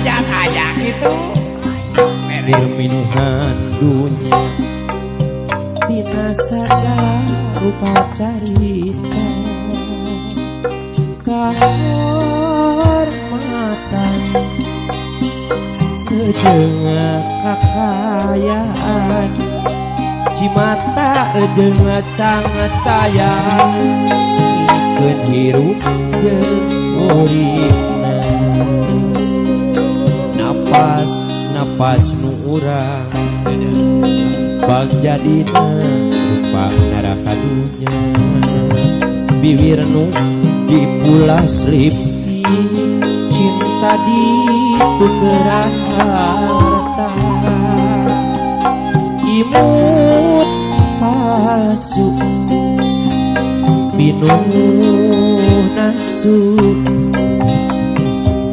jangan aja gitu. Berminuhan dunia tina sadar rupa carita kahormatan jeung kakayaan cimata jeung cangcayan ngikeun hirup jeung uripna napas nu urang bag jadina rupa neraka dunya bibir nu dipulas lipstick cinta ditukeran harta imut palsu pinuh nafsu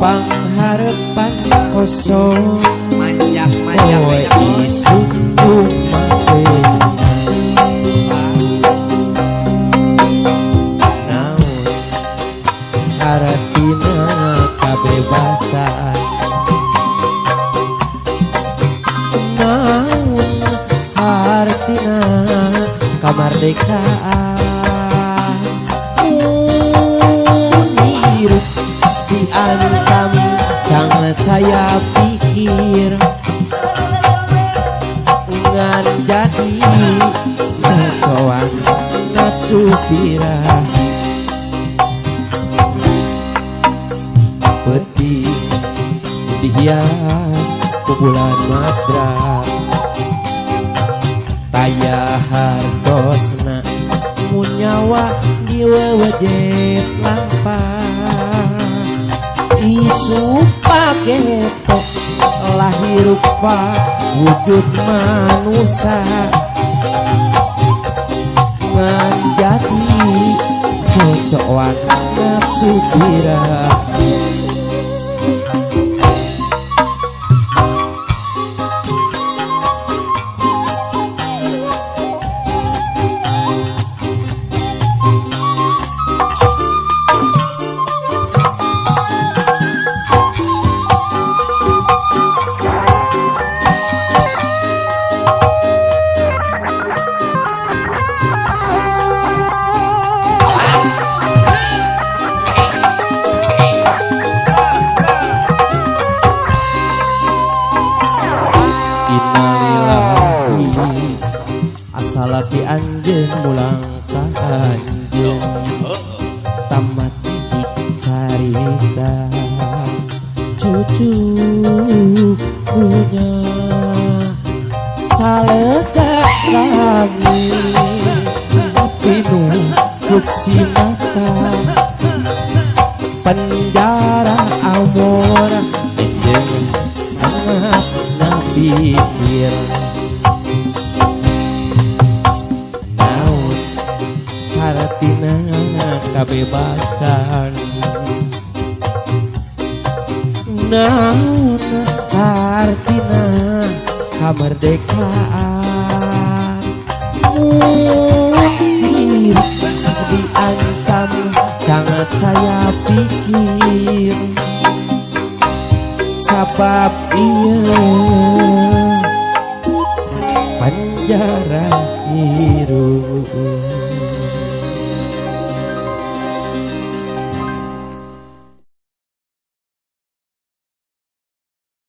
pangharepan kosong manjak isu kumake naon artina kabebasan naon artina kamardekaan hirup diancam jangan saya pikir ngan jadi soan nafsu pirah peti dihias ku bulan madra taya hartosna munyawa diwewejet lampah isu pageto lahir rupa wujud manusia ngan jadi cocokan nafsu pirah salaki anjeun mulang ka anjeun tamat carita cucu punya salega langit pinuh kuksi mata penjara amor jeung anak napikir artina kabebasan naon artina kamerdekaan hirup diancam jangan saya pikir sabab iya penjara hirup